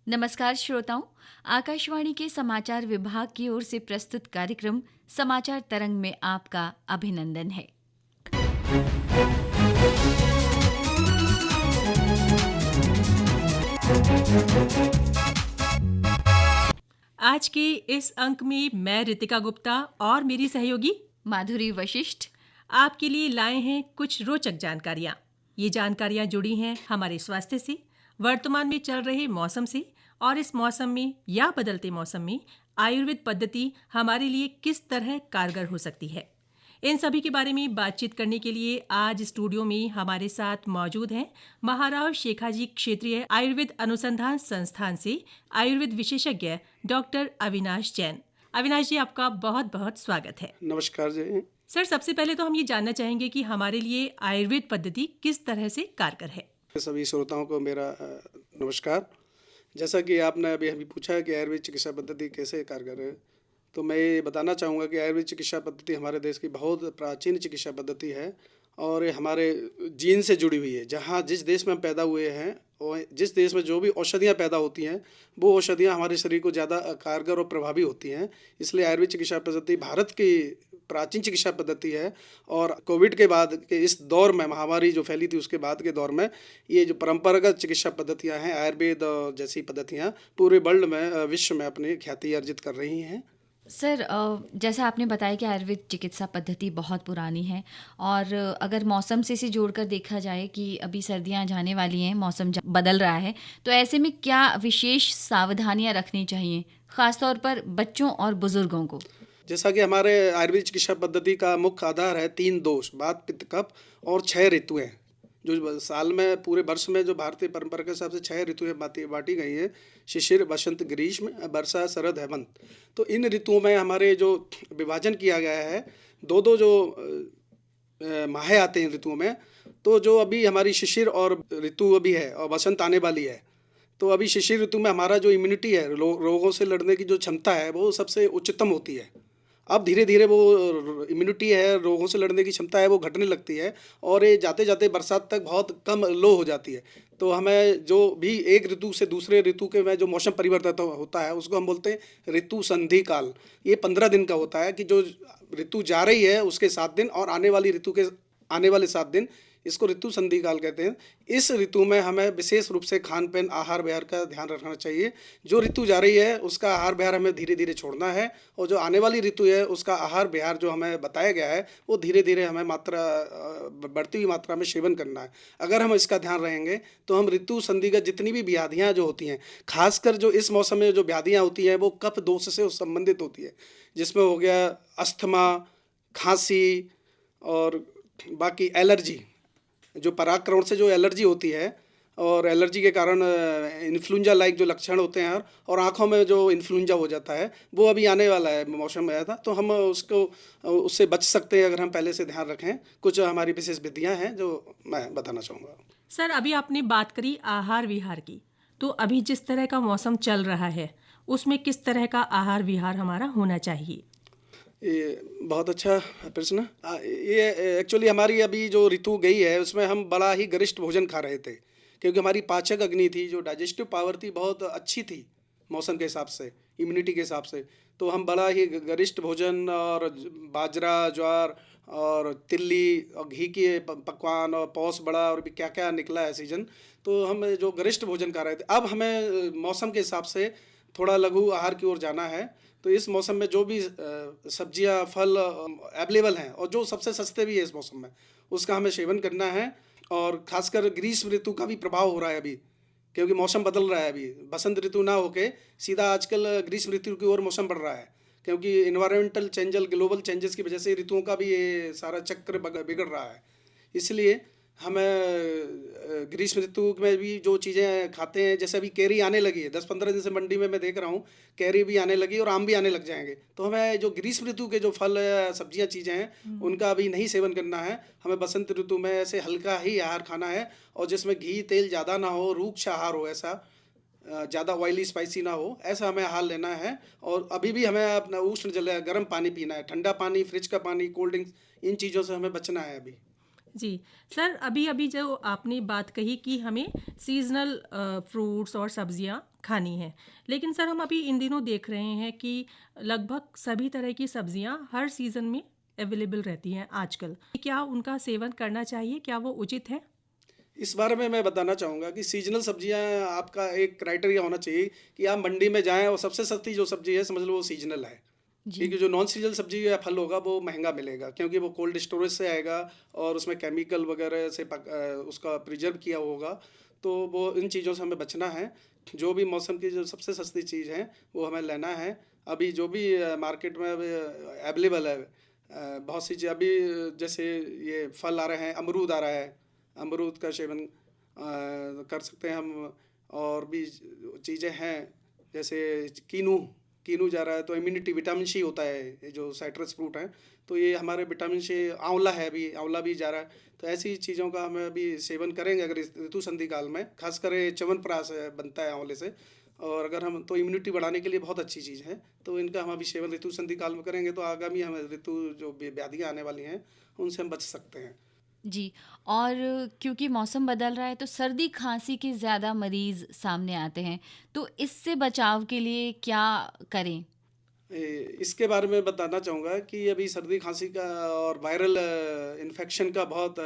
नमस्कार श्रोताओं, आकाशवाणी के समाचार विभाग की ओर से प्रस्तुत कार्यक्रम समाचार तरंग में आपका अभिनंदन है। आज के इस अंक में मैं रितिका गुप्ता और मेरी सहयोगी माधुरी वशिष्ठ आपके लिए लाए हैं कुछ रोचक जानकारियाँ। ये जानकारियाँ जुड़ी हैं हमारे स्वास्थ्य से, वर्तमान में चल रहे मौसम से और इस मौसम में या बदलते मौसम में आयुर्वेद पद्धति हमारे लिए किस तरह कारगर हो सकती है। इन सभी के बारे में बातचीत करने के लिए आज स्टूडियो में हमारे साथ मौजूद हैं महाराव शेखाजी क्षेत्रीय आयुर्वेद अनुसंधान संस्थान से आयुर्वेद विशेषज्ञ डॉक्टर अविनाश जैन। अविनाश जी, आपका बहुत बहुत स्वागत है। नमस्कार जी। सर, सबसे पहले तो हम ये जानना चाहेंगे कि हमारे लिए आयुर्वेद पद्धति किस तरह से कारगर है। सभी श्रोताओं को मेरा नमस्कार। जैसा कि आपने अभी पूछा है कि आयुर्वेद चिकित्सा पद्धति कैसे कारगर है, तो मैं ये बताना चाहूँगा कि आयुर्वेद चिकित्सा पद्धति हमारे देश की बहुत प्राचीन चिकित्सा पद्धति है और ये हमारे जीन से जुड़ी हुई है। जहाँ जिस देश में हम पैदा हुए हैं और जिस देश में जो भी औषधियाँ पैदा होती हैं, वो औषधियाँ हमारे शरीर को ज़्यादा कारगर और प्रभावी होती हैं। इसलिए आयुर्वेद चिकित्सा पद्धति भारत की प्राचीन चिकित्सा पद्धति है और कोविड के बाद के इस दौर में, महामारी जो फैली थी उसके बाद के दौर में, ये जो परंपरागत चिकित्सा पद्धतियाँ हैं, आयुर्वेद जैसी पद्धतियाँ पूरे वर्ल्ड में, विश्व में अपनी ख्याति अर्जित कर रही हैं। सर, जैसा आपने बताया कि आयुर्वेद चिकित्सा पद्धति बहुत पुरानी है और अगर मौसम से इसे जोड़कर देखा जाए कि अभी सर्दियां जाने वाली हैं, मौसम बदल रहा है, तो ऐसे में क्या विशेष सावधानियां रखनी चाहिए, खासतौर पर बच्चों और बुजुर्गों को? जैसा कि हमारे आयुर्वेद चिकित्सा पद्धति का मुख्य आधार है 3 दोष, वात पित्त कफ और 6 ऋतुएं, जो साल में पूरे वर्ष में जो भारतीय परंपरा के हिसाब से 6 ऋतुएं बांटी गई हैं: शिशिर, बसंत, ग्रीष्म, वर्षा, शरद, हेमंत। तो इन ऋतुओं में हमारे जो विभाजन किया गया है, दो जो माह आते हैं ऋतुओं में। तो जो अभी हमारी शिशिर और ऋतु अभी है और बसंत आने वाली है, तो अभी शिशिर ऋतु में हमारा जो इम्यूनिटी है, रोगों से लड़ने की जो क्षमता है, वो सबसे उच्चतम होती है। अब धीरे धीरे वो इम्यूनिटी है, रोगों से लड़ने की क्षमता है, वो घटने लगती है और ये जाते जाते बरसात तक बहुत कम लो हो जाती है। तो हमें जो भी एक ऋतु से दूसरे ऋतु के में जो मौसम परिवर्तन होता है, उसको हम बोलते हैं ऋतु संधि काल। ये 15 दिन का होता है कि जो ऋतु जा रही है उसके 7 दिन और आने वाली ऋतु के आने वाले 7 दिन, इसको ऋतु संधि काल कहते हैं। इस ऋतु में हमें विशेष रूप से खान पान, आहार विहार का ध्यान रखना चाहिए। जो ऋतु जा रही है उसका आहार विहार हमें धीरे धीरे छोड़ना है और जो आने वाली ऋतु है उसका आहार विहार जो हमें बताया गया है, वो धीरे धीरे हमें बढ़ती हुई मात्रा में सेवन करना है। अगर हम इसका ध्यान रहेंगे तो हम ऋतु संधिगत जितनी भी व्याधियाँ जो होती हैं, खासकर जो इस मौसम में जो व्याधियाँ होती हैं, वो कफ दोष से संबंधित होती है, जिसमें हो गया अस्थमा, खांसी और बाकी एलर्जी, जो परागकण से जो एलर्जी होती है और एलर्जी के कारण इन्फ्लुएंजा लाइक जो लक्षण होते हैं और आँखों में जो इन्फ्लुएंजा हो जाता है, वो अभी आने वाला है, मौसम में आया था। तो हम उससे बच सकते हैं अगर हम पहले से ध्यान रखें। कुछ हमारी विशेष विधियाँ हैं जो मैं बताना चाहूँगा। सर, अभी आपने बात करी आहार विहार की, तो अभी जिस तरह का मौसम चल रहा है उसमें किस तरह का आहार विहार हमारा होना चाहिए? ये बहुत अच्छा प्रश्न। ये एक्चुअली हमारी अभी जो ऋतु गई है उसमें हम बड़ा ही गरिष्ठ भोजन खा रहे थे, क्योंकि हमारी पाचक अग्नि थी, जो डाइजेस्टिव पावर थी, बहुत अच्छी थी मौसम के हिसाब से, इम्यूनिटी के हिसाब से। तो हम बड़ा ही गरिष्ठ भोजन और बाजरा, ज्वार और तिल्ली और घी के पकवान और पौस बड़ा और भी क्या क्या निकला है सीजन, तो हम जो गरिष्ठ भोजन खा रहे थे। अब हमें मौसम के हिसाब से थोड़ा लघु आहार की ओर जाना है। तो इस मौसम में जो भी सब्जियां, फल अवेलेबल हैं और जो सबसे सस्ते भी है इस मौसम में, उसका हमें सेवन करना है। और खासकर ग्रीष्म ऋतु का भी प्रभाव हो रहा है अभी, क्योंकि मौसम बदल रहा है। अभी बसंत ऋतु ना होके सीधा आजकल ग्रीष्म ऋतु की ओर मौसम बढ़ रहा है, क्योंकि इन्वायरमेंटल चेंजल, ग्लोबल चेंजेस की वजह से ऋतुओं का भी ये सारा चक्र बिगड़ रहा है। इसलिए हमें ग्रीष्म ऋतु में भी जो चीज़ें खाते हैं, जैसे अभी कैरी आने लगी है, 10-15 दिन से मंडी में मैं देख रहा हूँ कैरी भी आने लगी और आम भी आने लग जाएंगे। तो हमें जो ग्रीष्म ऋतु के जो फल, सब्जियाँ, चीज़ें हैं, उनका अभी नहीं सेवन करना है। हमें बसंत ऋतु में ऐसे हल्का ही आहार खाना है और जिसमें घी तेल ज़्यादा ना हो, रूक्ष आहार हो, ऐसा ज़्यादा ऑयली स्पाइसी ना हो, ऐसा हमें आहार लेना है। और अभी भी हमें अपना उष्ण जल, गर्म पानी पीना है, ठंडा पानी, फ्रिज का पानी, कोल्ड ड्रिंक्स, इन चीज़ों से हमें बचना है अभी। जी सर, अभी अभी जो आपने बात कही कि हमें सीजनल फ्रूट्स और सब्जियां खानी है। लेकिन सर हम अभी इन दिनों देख रहे हैं कि लगभग सभी तरह की सब्जियां हर सीज़न में अवेलेबल रहती हैं आजकल। क्या उनका सेवन करना चाहिए? क्या वो उचित है? इस बारे में मैं बताना चाहूँगा कि सीजनल सब्जियाँ आपका एक क्राइटेरिया होना चाहिए कि आप मंडी में जाएँ और सबसे सस्ती जो सब्जी है समझ लो वो सीजनल है। जी। क्योंकि जो नॉन सीजनल सब्जी या फल होगा वो महंगा मिलेगा क्योंकि वो कोल्ड स्टोरेज से आएगा और उसमें केमिकल वगैरह से उसका प्रिजर्व किया हुआ होगा। तो वो इन चीज़ों से हमें बचना है। जो भी मौसम की जो सबसे सस्ती चीज़ है वो हमें लेना है। अभी जो भी मार्केट में अवेलेबल है, बहुत सी चीज़ अभी जैसे ये फल आ रहे हैं, अमरूद आ रहा है, अमरूद का सेवन कर सकते हैं हम। और भी चीज़ें हैं जैसे कीनू कीनू जा रहा है तो इम्यूनिटी विटामिन सी होता है, ये जो साइट्रस फ्रूट है तो ये हमारे विटामिन सी। आंवला है, अभी आंवला भी जा रहा है। तो ऐसी चीज़ों का हमें अभी सेवन करेंगे अगर इस ऋतु संधि काल में, खासकर ये च्यवनप्राश बनता है आंवले से। और अगर हम तो इम्यूनिटी बढ़ाने के लिए बहुत अच्छी चीज़ है, तो इनका हम अभी सेवन ऋतु संधि काल में करेंगे तो आगामी हमें ऋतु जो व्याधियाँ आने वाली हैं उनसे हम बच सकते हैं। जी। और क्योंकि मौसम बदल रहा है तो सर्दी खांसी के ज़्यादा मरीज़ सामने आते हैं, तो इससे बचाव के लिए क्या करें? इसके बारे में बताना चाहूँगा कि अभी सर्दी खांसी का और वायरल इन्फेक्शन का बहुत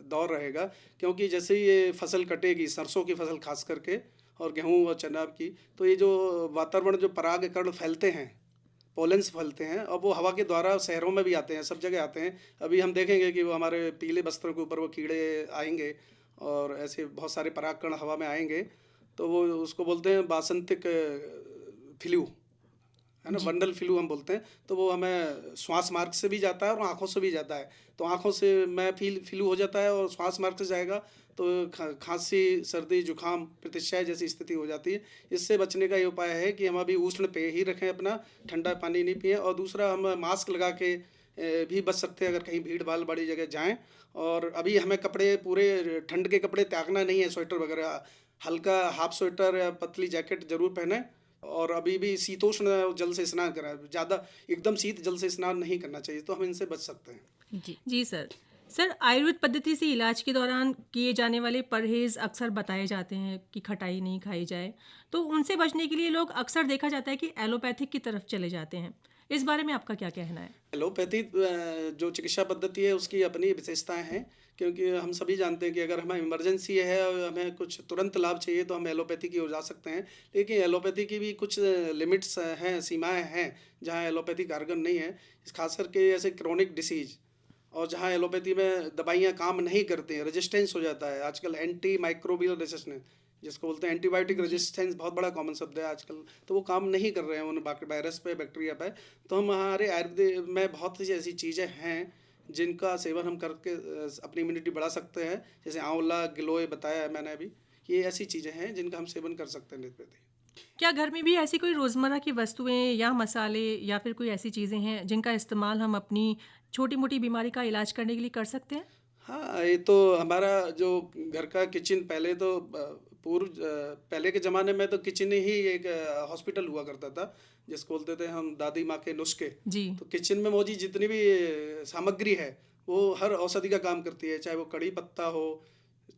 दौर रहेगा। क्योंकि जैसे ही ये फसल कटेगी, सरसों की फसल खास करके और गेहूँ और चना की, तो ये जो वातावरण जो पराग कण फैलते हैं, पोलेंस फैलते हैं और वो हवा के द्वारा शहरों में भी आते हैं, सब जगह आते हैं। अभी हम देखेंगे कि वो हमारे पीले वस्त्रों के ऊपर वो कीड़े आएंगे और ऐसे बहुत सारे पराग कण हवा में आएंगे। तो वो उसको बोलते हैं बासंतिक फ्लू, है ना, जी। बंडल फ्लू हम बोलते हैं। तो वो हमें श्वास मार्ग से भी जाता है और आँखों से भी जाता है। तो आँखों से में फ्लू हो जाता है और श्वास मार्ग से जाएगा तो खांसी, सर्दी, जुकाम, प्रतिश्याय जैसी स्थिति हो जाती है। इससे बचने का ये उपाय है कि हम अभी उष्ण पेय ही रखें, अपना ठंडा पानी नहीं पिएं। और दूसरा, हम मास्क लगा के भी बच सकते हैं अगर कहीं भीड़ भाड़ बड़ी जगह जाएं। और अभी हमें कपड़े, पूरे ठंड के कपड़े त्यागना नहीं है, स्वेटर वगैरह, हल्का हाफ स्वेटर या पतली जैकेट जरूर पहने। और अभी भी शीतोष्ण जल से स्नान करें, ज़्यादा एकदम शीत जल से स्नान नहीं करना चाहिए, तो हम इनसे बच सकते हैं। जी। जी सर। सर आयुर्वेद पद्धति से इलाज के दौरान किए जाने वाले परहेज़ अक्सर बताए जाते हैं कि खटाई नहीं खाई जाए। तो उनसे बचने के लिए लोग अक्सर देखा जाता है कि एलोपैथिक की तरफ चले जाते हैं। इस बारे में आपका क्या कहना है? एलोपैथी जो चिकित्सा पद्धति है उसकी अपनी विशेषताएं हैं। क्योंकि हम सभी जानते हैं कि अगर हमें इमरजेंसी है और हमें कुछ तुरंत लाभ चाहिए तो हम एलोपैथी की ओर जा सकते हैं। लेकिन एलोपैथी की भी कुछ लिमिट्स हैं, सीमाएं हैं जहां एलोपैथी कारगर नहीं है। खास करके ऐसे क्रोनिक डिसीज और जहाँ एलोपैथी में दवाइयाँ काम नहीं करती हैं, रेजिस्टेंस हो जाता है आजकल, एंटी माइक्रोबियल रेजिस्टेंस जिसको बोलते हैं, एंटीबायोटिक जी। रेजिस्टेंस बहुत बड़ा कॉमन शब्द है आजकल। तो वो काम नहीं कर रहे हैं उन वायरस पे, बैक्टीरिया पे। तो हम हमारे आयुर्वेद में बहुत सी ऐसी चीज़ें हैं जिनका सेवन हम करके अपनी इम्यूनिटी बढ़ा सकते हैं। जैसे आंवला, गिलोय बताया है मैंने अभी। ये ऐसी चीज़ें हैं जिनका हम सेवन कर सकते हैं नित्य। क्या घर में भी ऐसी कोई रोज़मर्रा की वस्तुएं या मसाले या फिर कोई ऐसी चीज़ें हैं जिनका इस्तेमाल हम अपनी छोटी-मोटी बीमारी का इलाज करने के लिए कर सकते हैं? हाँ, ये तो हमारा जो घर का किचन, पहले तो पहले के ज़माने में तो किचन ही एक हॉस्पिटल हुआ करता था, जिसको बोलते थे हम दादी माँ के नुस्खे। जी। तो किचन में मौजूद जितनी भी सामग्री है वो हर औषधि का काम करती है, चाहे वो कड़ी पत्ता हो,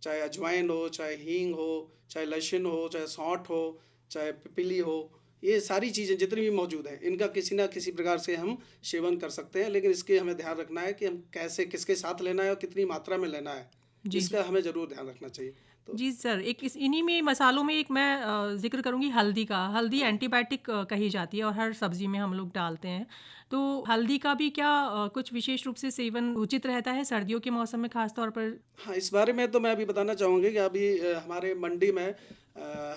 चाहे अजवाइन हो, चाहे हींग हो, चाहे लहसुन हो, चाहे सौंठ हो, चाहे पिपीली हो। ये सारी चीज़ें जितनी भी मौजूद हैं इनका किसी ना किसी प्रकार से हम सेवन कर सकते हैं। लेकिन इसके हमें ध्यान रखना है कि हम कैसे, किसके साथ लेना है और कितनी मात्रा में लेना है, जी। इसका हमें ज़रूर ध्यान रखना चाहिए। तो जी सर, एक इस इन्हीं में मसालों में एक मैं ज़िक्र करूँगी हल्दी का। हल्दी एंटीबायोटिक कही जाती है और हर सब्ज़ी में हम लोग डालते हैं। तो हल्दी का भी क्या कुछ विशेष रूप से सेवन उचित रहता है सर्दियों के मौसम में ख़ास तौर पर? हाँ, इस बारे में तो मैं अभी बताना चाहूँगी कि अभी हमारे मंडी में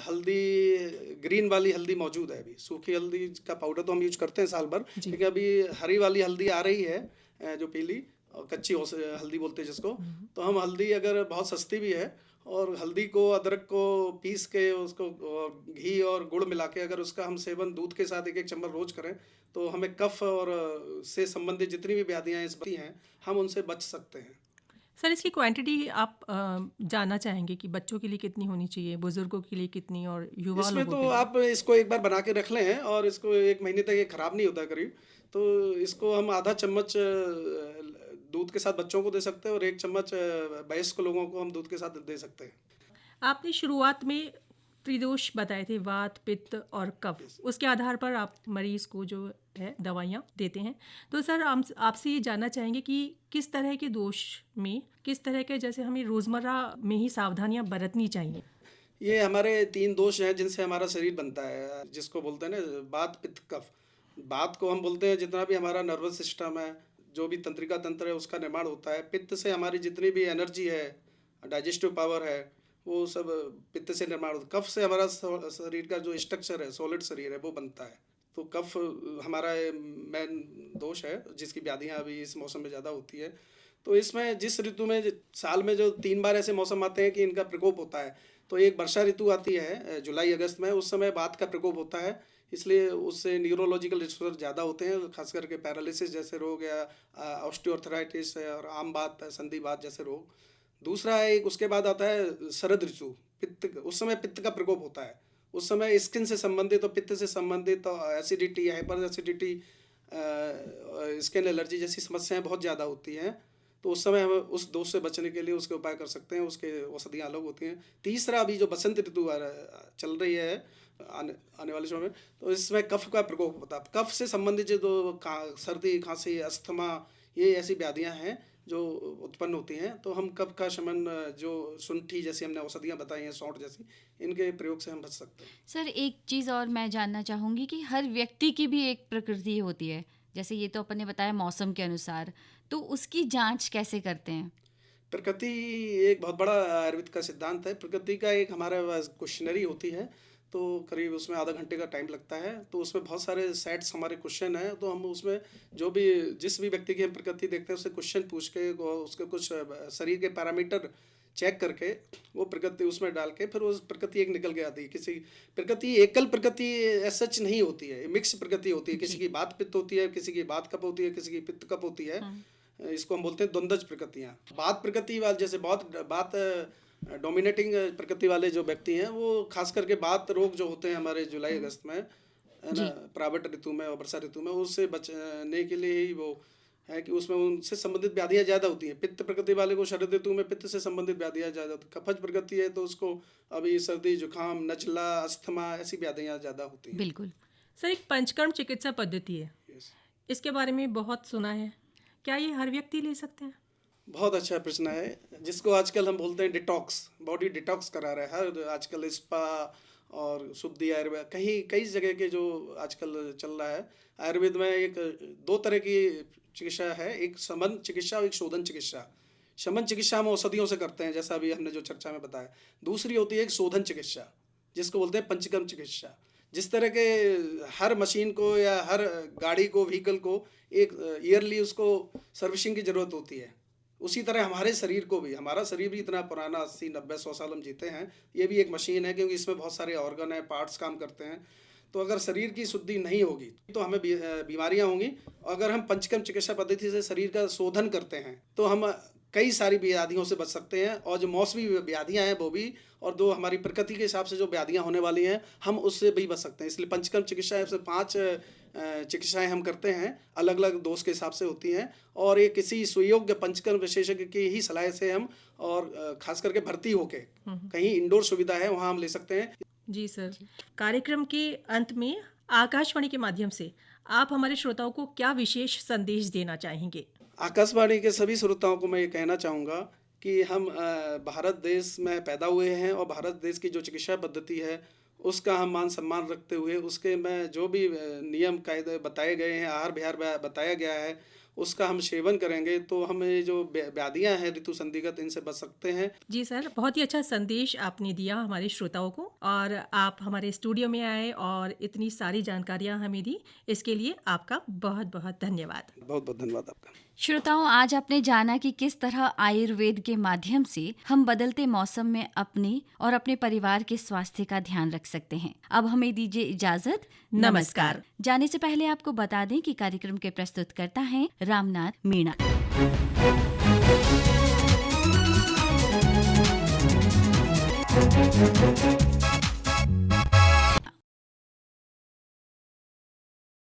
हल्दी, ग्रीन वाली हल्दी मौजूद है। अभी सूखी हल्दी का पाउडर तो हम यूज करते हैं साल भर, जी। लेकिन अभी हरी वाली हल्दी आ रही है, जो पीली और कच्ची हल्दी बोलते हैं जिसको। तो हम हल्दी, अगर बहुत सस्ती भी है, और हल्दी को, अदरक को पीस के उसको और घी और गुड़ मिला के अगर उसका हम सेवन दूध के साथ 1-1 चम्मच रोज करें तो हमें कफ और से संबंधित जितनी भी व्याधियाँ हैं हम उनसे बच सकते हैं। सर इसकी क्वांटिटी आप जानना चाहेंगे कि बच्चों के लिए कितनी होनी चाहिए, बुज़ुर्गों के लिए कितनी और युवा इसमें लोगों तो के लिए? आप इसको एक बार बना के रख लें और इसको 1 महीने तक ये खराब नहीं होता करीब। तो इसको हम आधा चम्मच दूध के साथ बच्चों को दे सकते हैं और 1 चम्मच वयस्क लोगों को हम दूध के साथ दे सकते हैं। आपने शुरुआत में त्रिदोष बताए थे, वात, पित्त और कफ। उसके आधार पर आप मरीज को जो है दवाइयाँ देते हैं। तो सर हम आपसे ये जानना चाहेंगे कि किस तरह के दोष में किस तरह के, जैसे हमें रोज़मर्रा में ही सावधानियाँ बरतनी चाहिए। ये हमारे 3 दोष हैं जिनसे हमारा शरीर बनता है, जिसको बोलते हैं ना वात, पित्त, कफ। वात को हम बोलते हैं जितना भी हमारा नर्वस सिस्टम है, जो भी तंत्रिका तंत्र है, उसका निर्माण होता है। पित्त से हमारी जितनी भी एनर्जी है, डाइजेस्टिव पावर है, वो सब पित्त से निर्माण होता है। कफ से हमारा शरीर का जो स्ट्रक्चर है, सॉलिड शरीर है, वो बनता है। तो कफ हमारा मेन दोष है, जिसकी व्याधियाँ अभी इस मौसम में ज़्यादा होती है। तो इसमें जिस ऋतु में साल में जो 3 बार ऐसे मौसम आते हैं कि इनका प्रकोप होता है, तो एक वर्षा ऋतु आती है जुलाई अगस्त में, उस समय वात का प्रकोप होता है, इसलिए उससे न्यूरोलॉजिकल डिसऑर्डर ज़्यादा होते हैं, खास करके पैरालिसिस जैसे रोग या ऑस्टियोआर्थराइटिस और आम बात, संधिवात जैसे रोग। दूसरा है एक, उसके बाद आता है शरद ऋतु, पित्त, उस समय पित्त का प्रकोप होता है। उस समय स्किन से संबंधित और पित्त से संबंधित acidity, hyper acidity, skin allergy जैसी समस्याएं बहुत ज़्यादा होती हैं। तो उस समय हम उस दोष से बचने के लिए उसके उपाय कर सकते हैं, उसके औषधियाँ अलग होती हैं। तीसरा, अभी जो बसंत ऋतु चल रही है आने वाले समय में, तो इसमें कफ का प्रकोप होता है। कफ से संबंधित जो सर्दी, खांसी, अस्थमा, ये ऐसी व्याधियाँ हैं जो उत्पन्न होती हैं। तो हम कफ का शमन, जो शुंठी जैसी हमने औषधियाँ बताई हैं, सौंठ जैसी, इनके प्रयोग से हम बच सकते हैं। सर एक चीज़ और मैं जानना चाहूँगी कि हर व्यक्ति की भी एक प्रकृति होती है, जैसे ये तो अपन ने बताया मौसम के अनुसार, तो उसकी जांच कैसे करते हैं? प्रकृति एक बहुत बड़ा आयुर्वेद का सिद्धांत है। प्रकृति का एक हमारे पास क्वेश्चनरी होती है, तो करीब उसमें आधा घंटे का टाइम लगता है। तो उसमें बहुत सारे सेट्स हमारे क्वेश्चन हैं, तो हम उसमें जो भी जिस भी व्यक्ति की हम प्रकृति देखते हैं उससे क्वेश्चन पूछ के उसके कुछ शरीर के पैरामीटर चेक करके वो प्रकृति उसमें डाल के फिर उस प्रकृति एक निकल के आती है। किसी प्रकृति एकल प्रकृति सच नहीं होती है, मिक्स प्रकृति होती है। किसी की बात पित्त होती है, किसी की बात कफ होती है, किसी की पित्त कफ होती है। इसको हम बोलते हैं द्वंद्वज प्रकृतियाँ। बात प्रकृति वाले, जैसे बहुत बात डोमिनेटिंग प्रकृति वाले जो व्यक्ति हैं, वो खास करके बात रोग जो होते हैं हमारे जुलाई अगस्त में, है ना, प्रावट ऋतु में और वर्षा ऋतु में, उससे बचने के लिए ही वो है कि उसमें उनसे संबंधित व्याधियाँ ज़्यादा होती हैं। पित्त प्रकृति वाले को शरद ऋतु में पित्त से संबंधित व्याधियाँ ज़्यादा होती हैं। कफज प्रकृति है तो उसको अभी सर्दी, जुकाम, नजला, अस्थमा, ऐसी व्याधियाँ ज़्यादा होती हैं। बिल्कुल सर, एक पंचकर्म चिकित्सा पद्धति है, इसके बारे में बहुत सुना है, क्या ये हर व्यक्ति ले सकते हैं? बहुत अच्छा प्रश्न है, जिसको आजकल हम बोलते हैं डिटॉक्स, बॉडी डिटॉक्स करा रहा है हर आजकल स्पा और शुद्धि आयुर्वेद, कई जगह के जो आजकल चल रहा है। आयुर्वेद में एक 2 तरह की चिकित्सा है, एक शमन चिकित्सा और एक शोधन चिकित्सा। शमन चिकित्सा हम औषधियों से करते हैं, जैसा अभी हमने जो चर्चा में बताया। दूसरी होती है एक शोधन चिकित्सा, जिसको बोलते हैं पंचकर्म चिकित्सा। जिस तरह के हर मशीन को या हर गाड़ी को, व्हीकल को एक ईयरली उसको सर्विसिंग की ज़रूरत होती है, उसी तरह हमारे शरीर को भी, हमारा शरीर भी इतना पुराना 80, 90, 100 साल हम जीते हैं, ये भी एक मशीन है, क्योंकि इसमें बहुत सारे ऑर्गन हैं, पार्ट्स काम करते हैं। तो अगर शरीर की शुद्धि नहीं होगी तो हमें बीमारियां होंगी। अगर हम पंचकर्म चिकित्सा पद्धति से शरीर का शोधन करते हैं तो हम कई सारी व्याधियों से बच सकते हैं, और जो मौसमी व्याधियां हैं वो भी, और जो हमारी प्रकृति के हिसाब से जो व्याधियां होने वाली हैं हम उससे भी बच सकते हैं। इसलिए पंचकर्म चिकित्सा से 5 चिकित्साएं हम करते हैं, अलग अलग दोष के हिसाब से होती हैं, और ये किसी सुयोग्य पंचकर्म विशेषज्ञ की ही सलाह से हम, और खास करके भर्ती होके कहीं इंडोर सुविधा है वहाँ हम ले सकते हैं। जी सर, कार्यक्रम के अंत में आकाशवाणी के माध्यम से आप हमारे श्रोताओं को क्या विशेष संदेश देना चाहेंगे? आकाशवाणी के सभी श्रोताओं को मैं ये कहना चाहूँगा कि हम भारत देश में पैदा हुए हैं, और भारत देश की जो चिकित्सा पद्धति है उसका हम मान सम्मान रखते हुए, उसके में जो भी नियम कायदे बताए गए हैं, आहार विहार बताया गया है, उसका हम सेवन करेंगे तो हम ये जो व्याधियाँ हैं ऋतु संधिगत, इनसे बच सकते हैं। जी सर, बहुत ही अच्छा संदेश आपने दिया हमारे श्रोताओं को, और आप हमारे स्टूडियो में आए और इतनी सारी जानकारियाँ हमें दी, इसके लिए आपका बहुत बहुत धन्यवाद। बहुत बहुत धन्यवाद आपका। श्रोताओं, आज आपने जाना कि किस तरह आयुर्वेद के माध्यम से हम बदलते मौसम में अपने और अपने परिवार के स्वास्थ्य का ध्यान रख सकते हैं। अब हमें दीजिए इजाजत, नमस्कार। जाने से पहले आपको बता दें कि कार्यक्रम के प्रस्तुतकर्ता हैं रामनाथ मीणा।